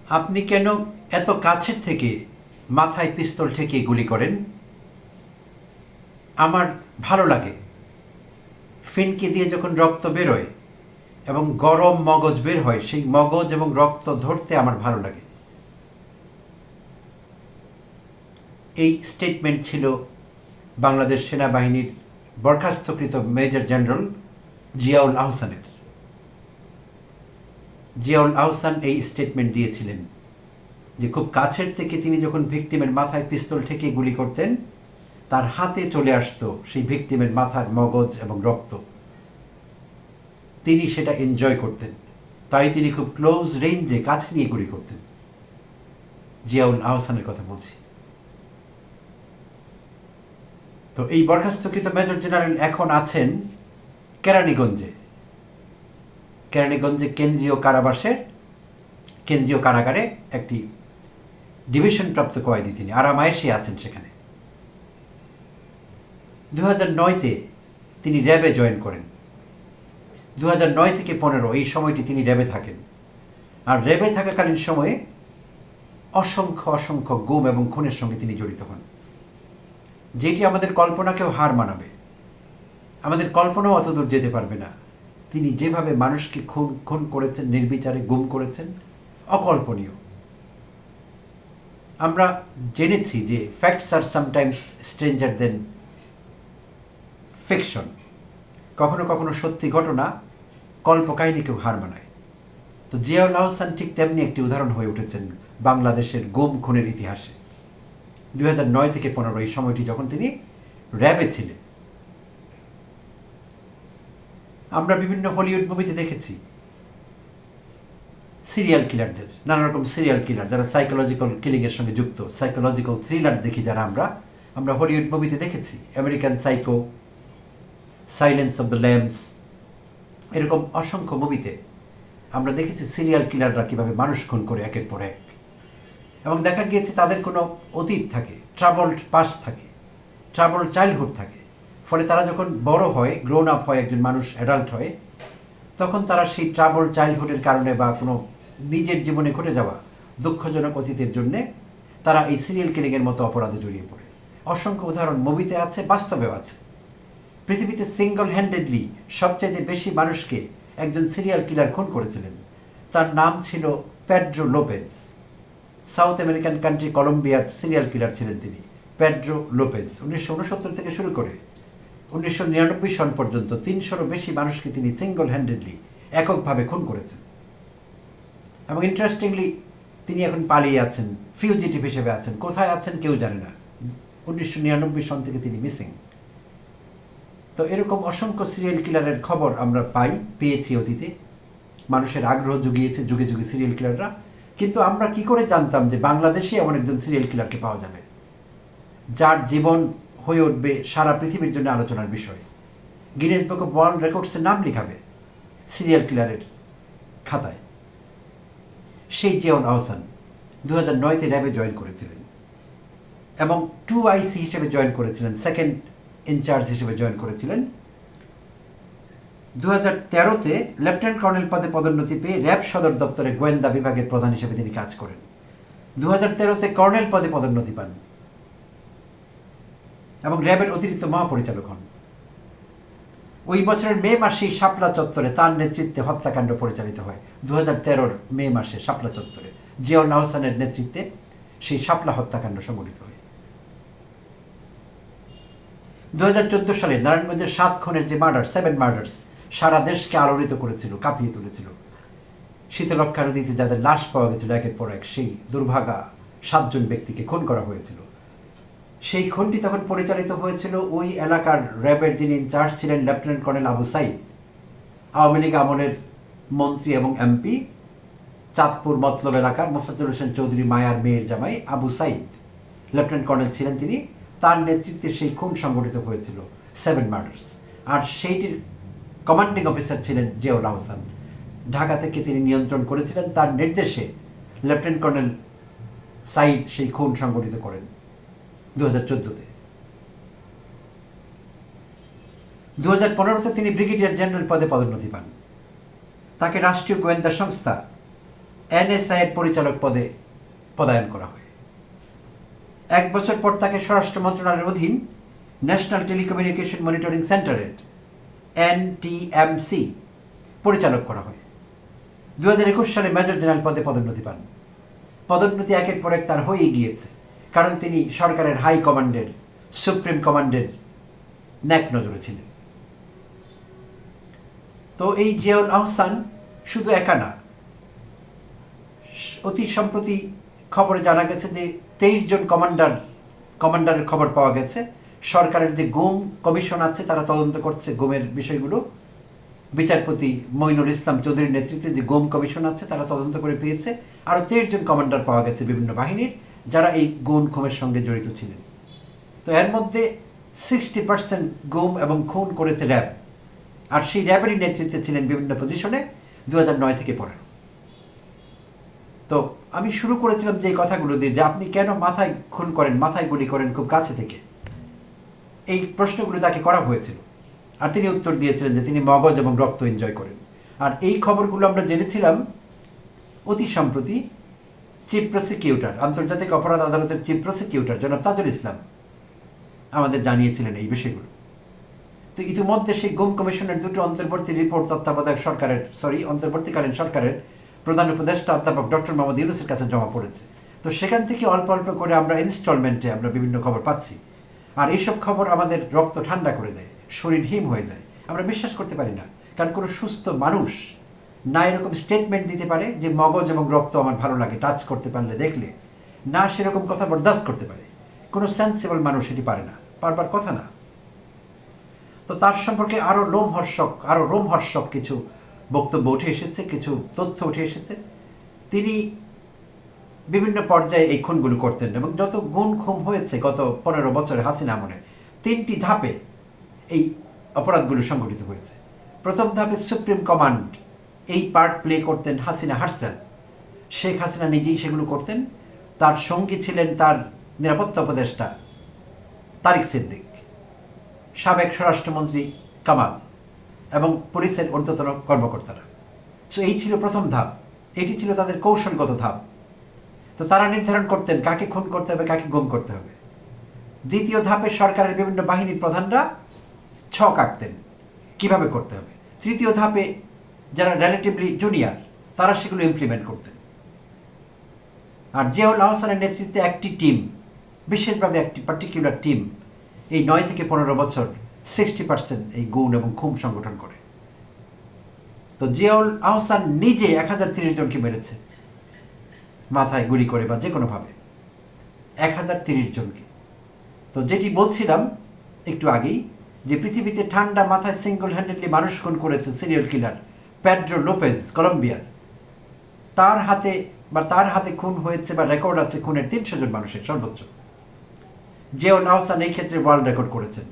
আপনি কেন এত কাছের থেকে মাথায় পিস্তল ঠেকিয়ে গুলি করেন? আমার ভালো লাগে। ফিনকি দিয়ে যখন রক্ত বেরোয় এবং গরম মগজ বের হয়, সেই মগজ এবং রক্ত ধরতে আমার ভালো লাগে। এই স্টেটমেন্ট ছিল বাংলাদেশ সেনাবাহিনীর বরখাস্তকৃত মেজর জেনারেল জিয়াউল আহসানের। জিয়াউল আহসান এই স্টেটমেন্ট দিয়েছিলেন যে খুব কাছের থেকে তিনি যখন ভিকটিমের মাথায় পিস্তল ঠেকিয়ে গুলি করতেন, তার হাতে চলে আসতো সেই ভিকটিমের মাথার মগজ এবং রক্ত। তিনি সেটা এনজয় করতেন, তাই তিনি খুব ক্লোজ রেঞ্জে কাছে নিয়ে গুলি করতেন। জিয়াউল আহসানের কথা বলছি। তো এই বরখাস্তকৃত মেজর জেনারেল এখন আছেন কেরানীগঞ্জে। কেরানীগঞ্জে কেন্দ্রীয় কারাগারে একটি ডিভিশনপ্রাপ্ত কয়েদি তিনি আরামায়েশে আছেন সেখানে। 2009-তে তিনি র্যাবে জয়েন করেন। 2009 থেকে 15 এই সময়টি তিনি র্যাবে থাকেন। আর র্যাবে থাকাকালীন সময়ে অসংখ্য গুম এবং খুনের সঙ্গে তিনি জড়িত হন, যেটি আমাদের কল্পনাকেও হার মানাবে। আমাদের কল্পনাও অতদূর যেতে পারবে না। তিনি যেভাবে মানুষকে খুন করেছেন, নির্বিচারে গুম করেছেন, অকল্পনীয়। আমরা জেনেছি যে ফ্যাক্টস আর সামটাইমস স্ট্রেঞ্জার দেন ফিকশন। কখনো কখনো সত্যি ঘটনা কল্পকাহিনীকেও হার মানায়। তো জিয়াউল আহসান ঠিক তেমনি একটি উদাহরণ হয়ে উঠেছেন বাংলাদেশের গুম খুনের ইতিহাসে। 2009 থেকে 15 এই সময়টি যখন তিনি র্যাবে ছিলেন। আমরা বিভিন্ন হলিউড মুভিতে দেখেছি সিরিয়াল কিলারদের, নানা রকম সিরিয়াল কিলার যারা সাইকোলজিক্যাল কিলিংয়ের সঙ্গে যুক্ত, সাইকোলজিক্যাল থ্রিলার দেখি যারা আমরা হলিউড মুভিতে দেখেছি। American Psycho, Silence of the Lambs, এরকম অসংখ্য মুভিতে আমরা দেখেছি সিরিয়াল কিলাররা কীভাবে মানুষ খুন করে একের পর এক। এবং দেখা গিয়েছে তাদের কোনো অতীত থাকে, ট্রাবলড পাস্ট থাকে, ট্রাবলড চাইল্ডহুড থাকে। ফলে তারা যখন বড় হয়, গ্রোন আপ হয়, একজন মানুষ অ্যাডাল্ট হয়, তখন তারা সেই ট্রাবলড চাইল্ডহুডের কারণে বা কোনো নিজের জীবনে ঘটে যাওয়া দুঃখজনক অতীতের জন্যে তারা এই সিরিয়াল কিলিংয়ের মতো অপরাধে জড়িয়ে পড়ে। অসংখ্য উদাহরণ মুভিতে আছে, বাস্তবেও আছে। পৃথিবীতে সিঙ্গল হ্যান্ডেডলি সবচাইতে বেশি মানুষকে একজন সিরিয়াল কিলার খুন করেছিলেন। তার নাম ছিল Pedro Lopez. South American country কলম্বিয়ার সিরিয়াল কিলার ছিলেন তিনি, পেড্রো লোপেজ। 1969 থেকে শুরু করে 1999 সন পর্যন্ত 300-রও বেশি মানুষকে তিনি সিঙ্গল হ্যান্ডেডলি এককভাবে খুন করেছেন। এবং ইন্টারেস্টিংলি তিনি এখন পালিয়ে আছেন, ফিউজিটিভ হিসেবে আছেন। কোথায় আছেন কেউ জানে না। 1999 সন থেকে তিনি মিসিং। তো এরকম অসংখ্য সিরিয়াল কিলারের খবর আমরা পেয়েছি অতীতে। মানুষের আগ্রহ জুগিয়েছে যুগে যুগে সিরিয়াল কিলাররা। কিন্তু আমরা কি করে জানতাম যে বাংলাদেশে এমন একজন সিরিয়াল কিলারকে পাওয়া যাবে, যার জীবন হয়ে উঠবে সারা পৃথিবীর জন্য আলোচনার বিষয়। গিনেস বুক অফ ওয়ার্ল্ড রেকর্ডসের নাম লিখাবে সিরিয়াল কিলারের খাতায়। সেই জিয়াউল আহসান 2009-তে র্যাবে জয়েন করেছিলেন এবং 2IC হিসেবে জয়েন করেছিলেন, সেকেন্ড ইনচার্জ হিসেবে জয়েন করেছিলেন। 2013-তে লেফটেন্যান্ট কর্নেল পদে পদোন্নতি পেয়ে র্যাব সদর দপ্তরে গোয়েন্দা বিভাগের প্রধান হিসেবে তিনি কাজ করেন। 2013-তে কর্নেল পদে পদোন্নতি পান এবং র্যাবের অতিরিক্ত মহাপরিচালক হন। ওই বছরের মে মাসেই শাপলা চত্বরে তার নেতৃত্বে হত্যাকাণ্ড পরিচালিত হয়। 2013-র মে মাসে শাপলা চত্বরে জিয়াউল আহসানের নেতৃত্বে সেই শাপলা হত্যাকাণ্ড সংঘটিত হয়। 2014 সালে নারায়ণগঞ্জের 7 খুনের যে সেভেন মার্ডার্স সারা দেশকে আলোড়িত করেছিল, কাঁপিয়ে তুলেছিল। শীতলক্ষ্যা নদীতে যাদের লাশ পাওয়া গেছিল একের পর এক, সেই দুর্ভাগা 7 জন ব্যক্তিকে খুন করা হয়েছিল। সেই খুনটি তখন পরিচালিত হয়েছিল ওই এলাকার র্যাবের যিনি ইনচার্জ ছিলেন লেফটেন্যান্ট কর্নেল আবু সাইদ, আওয়ামী লীগ আমলের মন্ত্রী এবং এমপি, চাঁদপুর মতলব এলাকার মোফাজ্জল হোসেন চৌধুরী মায়ার মেয়ের জামাই আবু সাইদ লেফটেন্যান্ট কর্নেল ছিলেন তিনি। তার নেতৃত্বে সেই খুন সংগঠিত হয়েছিল, 7 মার্ডার্স। আর সেইটির কমান্ডিং অফিসার ছিলেন জিয়াউল আহসান। ঢাকা থেকে তিনি নিয়ন্ত্রণ করেছিলেন। তার নির্দেশে লেফটেন্যান্ট কর্নেল সাইদ সেই খুন সংগঠিত করেন 2014-তে। 2015-তে তিনি ব্রিগেডিয়ার জেনারেল পদে পদোন্নতি পান। তাকে রাষ্ট্রীয় গোয়েন্দা সংস্থা NSA এর পরিচালক পদে পদায়ন করা হয়। 1 বছর পর তাকে স্বরাষ্ট্র মন্ত্রণালয়ের অধীন ন্যাশনাল টেলিকমিউনিকেশন মনিটরিং সেন্টারের NTMC পরিচালক করা হয়। 2021 সালে মেজর জেনারেল পদে পদোন্নতি পান। পদোন্নতি একের পর এক তার হয়ে গিয়েছে, কারণ তিনি সরকারের হাই কমান্ডের, সুপ্রিম কমান্ডের ন্যাক নজরে ছিলেন। তো এই জিয়াউল আহসান শুধু একা না, অতি সম্প্রতি খবরে জানা গেছে যে 23 জন কমান্ডারের খবর পাওয়া গেছে। সরকারের যে গুম কমিশন আছে তারা তদন্ত করছে গুমের বিষয়গুলো। বিচারপতি মঈনুল ইসলাম চৌধুরীর নেতৃত্বে যে গুম কমিশন আছে তারা তদন্ত করে পেয়েছে আরও 23 জন কমান্ডার পাওয়া গেছে বিভিন্ন বাহিনীর, যারা এই গুম খুনের সঙ্গে জড়িত ছিলেন। তো এর মধ্যে 60% গুম এবং খুন করেছে র্যাব, আর সেই র্যাবেরই নেতৃত্বে ছিলেন বিভিন্ন পজিশনে 2009 থেকে পড়েন। তো আমি শুরু করেছিলাম যে কথাগুলো দিয়ে, যে আপনি কেন মাথায় খুন করেন, মাথায় গুলি করেন খুব কাছে থেকে, এই প্রশ্নগুলো তাকে করা হয়েছিল। আর তিনি উত্তর দিয়েছিলেন যে তিনি মগজ এবং রক্ত এনজয় করেন। আর এই খবরগুলো আমরা জেনেছিলাম অতি সম্প্রতি। চিফ প্রসিকিউটর, আন্তর্জাতিক অপরাধ আদালতের চিফ প্রসিকিউটর জনাব তাজুল ইসলাম আমাদের জানিয়েছিলেন এই বিষয়গুলো। তো ইতিমধ্যে সেই গুম কমিশনের দুটো অন্তর্বর্তী রিপোর্ট অন্তর্বর্তীকালীন সরকারের প্রধান উপদেষ্টা অধ্যাপক ডক্টর মোহাম্মদ ইউনূসের কাছে জমা পড়েছে। তো সেখান থেকে অল্প অল্প করে আমরা ইনস্টলমেন্টে আমরা বিভিন্ন খবর পাচ্ছি। আর এইসব খবর আমাদের রক্ত ঠান্ডা করে দেয়, শরীর হিম হয়ে যায়, আমরা বিশ্বাস করতে পারি না। কারণ কোনো সুস্থ মানুষ না এরকম স্টেটমেন্ট দিতে পারে যে মগজ এবং রক্ত আমার ভালো লাগে, টাচ করতে পারলে, দেখলে, না সেরকম কথা বরদাস্ত করতে পারে। কোনো সেন্সিবল মানুষ এটি পারে না, পারবার কথা না। তো তার সম্পর্কে আরও রোমহর্ষক কিছু বক্তব্য উঠে এসেছে, কিছু তথ্য উঠে এসেছে। তিনি বিভিন্ন পর্যায়ে এই খুনগুলো করতেন এবং যত খুন হয়েছে গত 15 বছরে হাসিনা আমলে 3টি ধাপে এই অপরাধগুলো সংঘটিত হয়েছে। প্রথম ধাপে সুপ্রিম কমান্ড এই পার্ট প্লে করতেন হাসিনা হারসেন। শেখ হাসিনা নিজেই সেগুলো করতেন। তার সঙ্গী ছিলেন তার নিরাপত্তা উপদেষ্টা তারিক সিদ্দিক, সাবেক স্বরাষ্ট্রমন্ত্রী কামাল এবং পুলিশের ঊর্ধ্বতন কর্মকর্তারা। সো এই ছিল প্রথম ধাপ, এটি ছিল তাদের কৌশলগত ধাপ। তো তারা নির্ধারণ করতেন কাকে খুন করতে হবে, কাকে গুম করতে হবে। দ্বিতীয় ধাপে সরকারের বিভিন্ন বাহিনীর প্রধানরা ছক আঁকতেন কীভাবে করতে হবে। তৃতীয় ধাপে যারা রিলেটিভলি জুনিয়র তারা সেগুলো ইমপ্লিমেন্ট করতেন। আর জিয়াউল আহসানের নেতৃত্বে একটি টিম, বিশেষভাবে একটি পার্টিকুলার টিম, এই 9 থেকে 15 বছর 60% এই গুণ এবং খুন সংগঠন করে। তো জিয়াউল আহসান নিজে 1030 জনকে মেরেছে, মাথায় গুলি করে বা যে কোনোভাবে 1030 জনকে। তো যেটি বলছিলাম একটু আগেই, যে পৃথিবীতে ঠান্ডা মাথায় সিঙ্গল হ্যান্ডেডলি মানুষ খুন করেছে সিরিয়াল কিলার পেড্রো লোপেজ, কলম্বিয়ার। তার হাতে খুন হয়েছে বা রেকর্ড আছে খুনের 300 জন মানুষের সর্বোচ্চ। জিয়াউল আহসান এই ক্ষেত্রে ওয়ার্ল্ড রেকর্ড করেছেন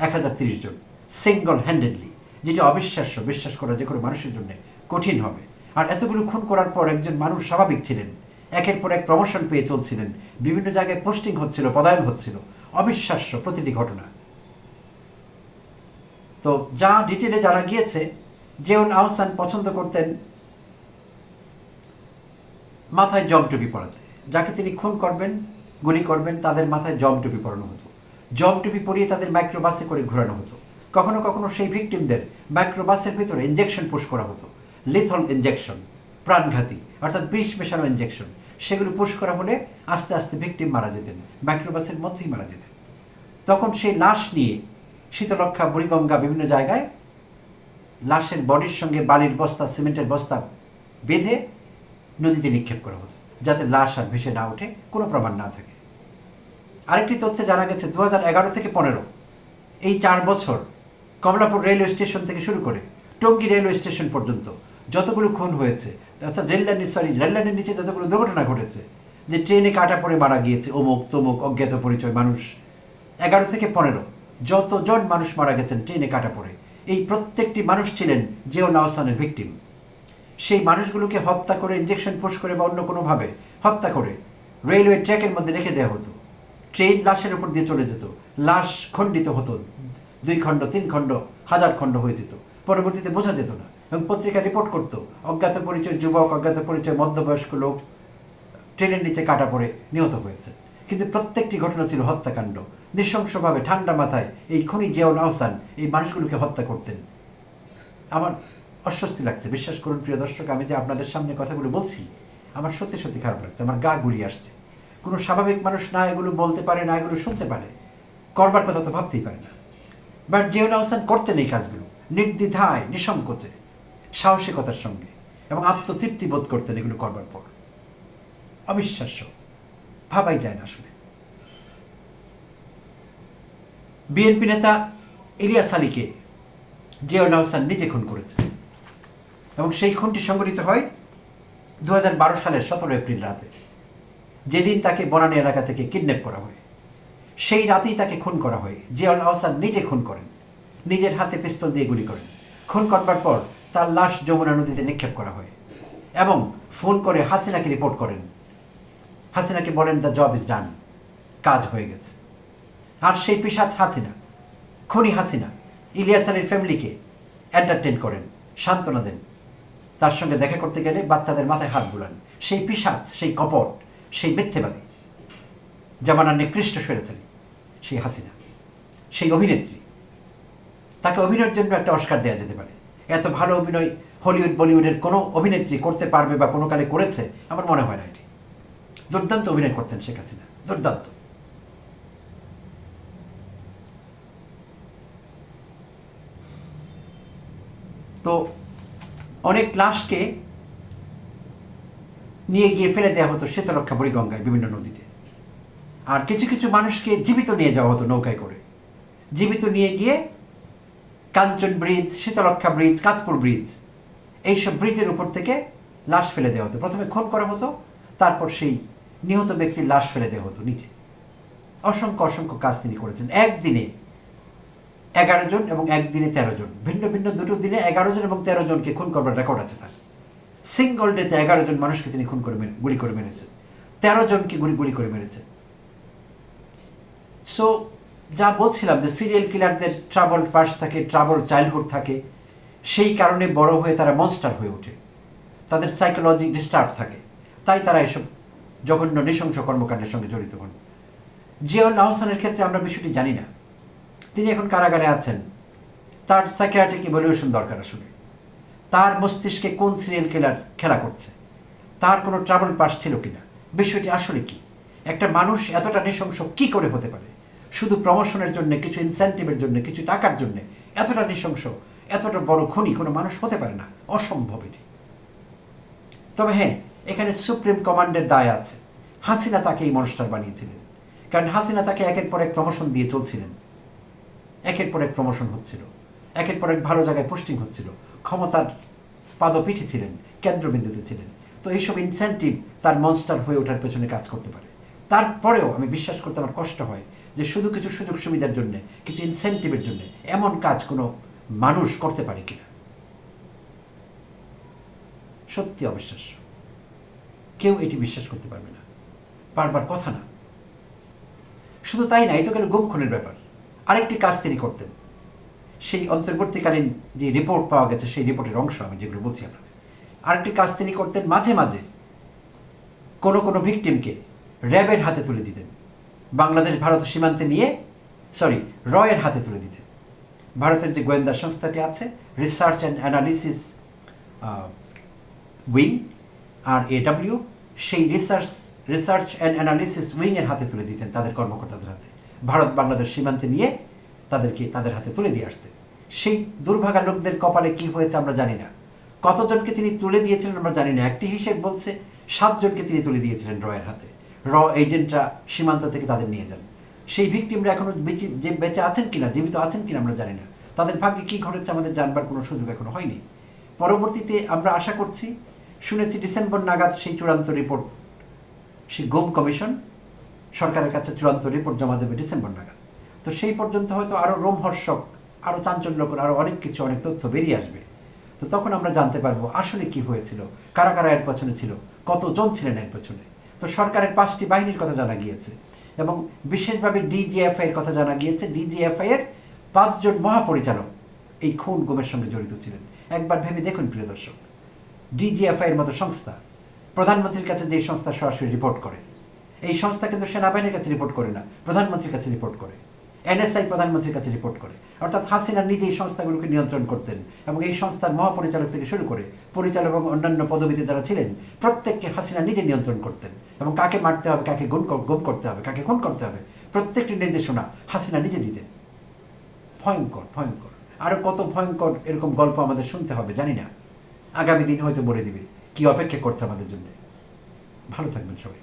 1030 জন সিঙ্গল হ্যান্ডেডলি, যেটা অবিশ্বাস্য, বিশ্বাস করা যে কোনো মানুষের জন্য কঠিন হবে। আর এতগুলো খুন করার পর একজন মানুষ স্বাভাবিক ছিলেন, একের পর এক প্রমোশন পেয়ে চলছিলেন, বিভিন্ন জায়গায় পোস্টিং হচ্ছিল, পদায়ন হচ্ছিল, অবিশ্বাস্য প্রতিটি ঘটনা। তো যা ডিটেলে জানা গিয়েছে, জিয়াউল আহসান পছন্দ করতেন মাথায় জমটুপি পরাতে। যাকে তিনি খুন করবেন, গুলি করবেন, তাদের মাথায় জমটুপি পরানো হতো। জমটুপি পরিয়ে তাদের মাইক্রোবাসে করে ঘোরানো হতো। কখনো কখনো সেই ভিকটিমদের মাইক্রোবাসের ভিতরে ইঞ্জেকশন পুশ করা হতো, লিথল ইঞ্জেকশন, প্রাণঘাতী অর্থাৎ বিষ মেশানো ইঞ্জেকশন। সেগুলো পুশ করা হলে আস্তে আস্তে ভিকটিম মারা যেতেন, মাইক্রোবাসের মধ্যেই মারা যেতেন। তখন সেই লাশ নিয়ে শীতলক্ষা, বুড়িগঙ্গা, বিভিন্ন জায়গায় লাশের বডির সঙ্গে বালির বস্তা, সিমেন্টের বস্তা বেঁধে নদীতে নিক্ষেপ করা হতো, যাতে লাশ আর ভেসে না ওঠে, কোনো প্রমাণ না থাকে। আরেকটি তথ্যে জানা গেছে 2011 থেকে 15 এই 4 বছর কমলাপুর রেলওয়ে স্টেশন থেকে শুরু করে টঙ্গী রেলওয়ে স্টেশন পর্যন্ত যতগুলো খুন হয়েছে, অর্থাৎ রেললাইনের নিচে যতগুলো দুর্ঘটনা ঘটেছে, যে ট্রেনে কাটা পড়ে মারা গিয়েছে অমুক তমুক অজ্ঞাত পরিচয় মানুষ, 11 থেকে 15 যতজন মানুষ মারা গেছেন ট্রেনে কাটা পড়ে, এই প্রত্যেকটি মানুষ ছিলেন জিয়াউল আহসানের ভিকটিম। সেই মানুষগুলোকে হত্যা করে, ইঞ্জেকশন পুশ করে বা অন্য কোনোভাবে হত্যা করে রেলওয়ে ট্র্যাকের মধ্যে রেখে দেওয়া হতো। ট্রেন লাশের উপর দিয়ে চলে যেত, লাশ খণ্ডিত হতো, 2 খণ্ড, 3 খণ্ড, 1000 খণ্ড হয়ে যেত, পরবর্তীতে বোঝা যেত না। এবং পত্রিকা রিপোর্ট করতো অজ্ঞাত পরিচয় যুবক, অজ্ঞাত পরিচয় মধ্যবয়স্ক লোক ট্রেনের নিচে কাটা পড়ে নিহত হয়েছে। কিন্তু প্রত্যেকটি ঘটনা ছিল হত্যাকাণ্ড। নৃশংসভাবে ঠান্ডা মাথায় এই খনি জিয়াউল আহসান এই মানুষগুলোকে হত্যা করতেন। আমার অস্বস্তি লাগছে, বিশ্বাস করুন প্রিয় দর্শক, আমি যে আপনাদের সামনে কথাগুলো বলছি আমার সত্যি সত্যি খারাপ লাগছে, আমার গা গুলিয়ে আসছে। কোনো স্বাভাবিক মানুষ না এগুলো বলতে পারে, না এগুলো শুনতে পারে, করবার কথা তো ভাবতেই পারে না। বাট জিয়াউল আহসান করতেন এই কাজগুলো নির্দ্বিধায়, নিঃসংকোচে, সাহসিকতার সঙ্গে, এবং আত্মতৃপ্তি বোধ করতেন এগুলো করবার পর। অবিশ্বাস্য, ভাবাই যায় না আসলে। বিএনপি নেতা ইলিয়াস আলীকে জিয়াউল আহসান নিজে খুন করেছে, এবং সেই খুনটি সংঘটিত হয় 2012 সালের 17 এপ্রিল রাতে, যেদিন তাকে বনানী এলাকা থেকে কিডন্যাপ করা হয়। সেই রাতেই তাকে খুন করা হয়। জিয়াউল আহসান নিজে খুন করেন, নিজের হাতে পিস্তল দিয়ে গুলি করেন। খুন করবার পর তার লাশ যমুনা নদীতে নিক্ষেপ করা হয় এবং ফোন করে হাসিনাকে রিপোর্ট করেন। হাসিনাকে বলেন দ্য জব ইজ ডান, কাজ হয়ে গেছে। আর সেই পিশাচ হাসিনা, খুনি হাসিনা, ইলিয়াস আলীর ফ্যামিলিকে এন্টারটেন করেন, সান্ত্বনা দেন। তার সঙ্গে দেখা করতে গেলে বাচ্চাদের মাথায় হাত বুলান। সেই পিশাচ, সেই কপট, সেই মিথ্যেবাদী, জামানার নিকৃষ্ট স্বৈরাচারী সেই হাসিনা, সেই অভিনেত্রী, তাকে অভিনয়ের জন্য একটা অস্কার দেওয়া যেতে পারে। এত ভালো অভিনয় হলিউড বলিউডের কোনো অভিনেত্রী করতে পারবে বা কোনো কালে করেছে আমার মনে হয় না। এটি দুর্দান্ত অভিনয় করতেন শেখ হাসিনা, দুর্দান্ত। তো অনেক লাশকে নিয়ে গিয়ে ফেলে দেওয়া হতো শীতলক্ষা বুড়িগঙ্গায়, বিভিন্ন নদীতে। আর কিছু কিছু মানুষকে জীবিত নিয়ে যাওয়া হতো নৌকায় করে, জীবিত নিয়ে গিয়ে Kanchan bridge, Shitalakshya bridge, Kanchpur bridge, এইসব ব্রিজের উপর থেকে লাশ ফেলে দেওয়া হতো। প্রথমে খুন করা হতো, তারপর সেই নিহত ব্যক্তির লাশ ফেলে দেওয়া হতো নিচে। অসংখ্য অসংখ্য কাজ তিনি করেছেন। একদিনে 11 জন এবং একদিনে 13 জন, ভিন্ন ভিন্ন দুটো দিনে 11 জন এবং 13 জনকে খুন করবার রেকর্ড আছে তার। সিঙ্গল ডেতে 11 জন মানুষকে তিনি খুন করে গুলি করে মেরেছেন, 13 জনকে গুলি করে মেরেছেন। সো যা বলছিলাম যে সিরিয়াল কিলারদের ট্রাবল পাস্ট থাকে, ট্রাবল চাইল্ডহুড থাকে, সেই কারণে বড় হয়ে তারা মনস্টার হয়ে ওঠে, তাদের সাইকোলজি ডিস্টার্ব থাকে, তাই তারা এসব জঘন্য নৃশংস কর্মকাণ্ডের সঙ্গে জড়িত হন। জিয়াউল আহসানের ক্ষেত্রে আমরা বিষয়টি জানি না। তিনি এখন কারাগারে আছেন, তার সাইকিয়াট্রিক ইভ্যালুয়েশন দরকার আসলে। তার মস্তিষ্কে কোন সিরিয়াল কিলার খেলা করছে, তার কোনো ট্রাবল পাস ছিল কিনা, বিষয়টি আসলে কি? একটা মানুষ এতটা নৃশংস কি করে হতে পারে? শুধু প্রমোশনের জন্য, কিছু ইনসেন্টিভের জন্য, কিছু টাকার জন্য এতটা নৃশংস, এতটা বড় খুনি কোনো মানুষ হতে পারে না, অসম্ভব এটি। তবে হ্যাঁ, এখানে সুপ্রিম কমান্ডের দায় আছে। হাসিনা তাকে এই মনস্টার বানিয়েছিলেন, কারণ হাসিনা তাকে একের পর এক প্রমোশন দিয়ে চলছিলেন, একের পর এক প্রমোশন হচ্ছিল, একের পর এক ভালো জায়গায় পোস্টিং হচ্ছিল, ক্ষমতার পাদপীঠে ছিলেন, কেন্দ্রবিন্দুতে ছিলেন। তো এইসব ইনসেন্টিভ তার মনস্টার হয়ে ওঠার পেছনে কাজ করতে পারে। তারপরেও আমি বিশ্বাস করতে আমার কষ্ট হয় যে শুধু কিছু সুযোগ সুবিধার জন্য, কিছু ইনসেন্টিভের জন্য এমন কাজ কোনো মানুষ করতে পারে কিনা। সত্যি অবিশ্বাস্য, কেউ এটি বিশ্বাস করতে পারবে না, পারবার কথা না। শুধু তাই না, এই তো গেল গুম খুনের ব্যাপার। আরেকটি কাজ তিনি করতেন, সেই অন্তর্বর্তীকালীন যে রিপোর্ট পাওয়া গেছে সেই রিপোর্টের অংশ আমি যেগুলো বলছি আপনাদের। আরেকটি কাজ তিনি করতেন, মাঝে মাঝে কোনো কোনো ভিকটিমকে র্যাবের হাতে তুলে দিতেন, বাংলাদেশ ভারত সীমান্তে নিয়ে রয়ের হাতে তুলে দিতেন। ভারতের যে গোয়েন্দা সংস্থাটি আছে, রিসার্চ অ্যান্ড অ্যানালিসিস উইং, আর AW, সেই রিসার্চ অ্যান্ড অ্যানালিসিস উইংয়ের হাতে তুলে দিতেন, তাদের কর্মকর্তাদের হাতে। ভারত বাংলাদেশ সীমান্তে নিয়ে তাদের হাতে তুলে দিয়ে আসতেন। সেই দুর্ভাগা লোকদের কপালে কি হয়েছে আমরা জানি না, কতজনকে তিনি তুলে দিয়েছিলেন আমরা জানি না। একটি হিসেব বলছে 7 জনকে তিনি তুলে দিয়েছিলেন রয়ের হাতে। এজেন্টরা সীমান্ত থেকে তাদের নিয়ে যান। সেই ভিকটিমরা এখনো বেঁচে আছেন কিনা, জীবিত আছেন কিনা আমরা জানি না। তাদের ভাগ্যে কী ঘটেছে আমাদের জানবার কোনো সুযোগ এখনো হয়নি। পরবর্তীতে আমরা আশা করছি, শুনেছি ডিসেম্বর নাগাদ সেই চূড়ান্ত রিপোর্ট, সেই গুম কমিশন সরকারের কাছে চূড়ান্ত রিপোর্ট জমা দেবে ডিসেম্বর নাগাদ। তো সেই পর্যন্ত হয়তো আরও রোমহর্ষক, আরও চাঞ্চল্যকর, আরও অনেক কিছু, অনেক তথ্য বেরিয়ে আসবে। তো তখন আমরা জানতে পারবো আসলে কি হয়েছিল, কারা কারা এর পেছনে ছিল, কতজন ছিলেন এর পেছনে। তো সরকারের 5টি বাহিনীর কথা জানা গিয়েছে এবং বিশেষভাবে DGFI এর কথা জানা গিয়েছে। DGFI এর 5 জন মহাপরিচালক এই খুন গুমের সঙ্গে জড়িত ছিলেন। একবার ভেবে দেখুন প্রিয় দর্শক, ডিজিএফআই এর মতো সংস্থা প্রধানমন্ত্রীর কাছে যে সংস্থা সরাসরি রিপোর্ট করে, এই সংস্থা কিন্তু সেনাবাহিনীর কাছে রিপোর্ট করে না, প্রধানমন্ত্রীর কাছে রিপোর্ট করে। এনএসআই প্রধানমন্ত্রীর কাছে রিপোর্ট করে। অর্থাৎ হাসিনা নিজে এই সংস্থাগুলোকে নিয়ন্ত্রণ করতেন এবং এই সংস্থার মহাপরিচালক থেকে শুরু করে পরিচালক এবং অন্যান্য পদবীতে যারা ছিলেন প্রত্যেককে হাসিনা নিজে নিয়ন্ত্রণ করতেন এবং কাকে মারতে হবে, কাকে গুম করতে হবে, কাকে খুন করতে হবে, প্রত্যেকটি নির্দেশনা হাসিনা নিজে দিতেন। ভয়ঙ্কর ভয়ঙ্কর, আরও কত ভয়ঙ্কর এরকম গল্প আমাদের শুনতে হবে জানি না, আগামী দিন হয়তো বলে দিবে কি অপেক্ষা করছে আমাদের জন্য। ভালো থাকবেন সবাই।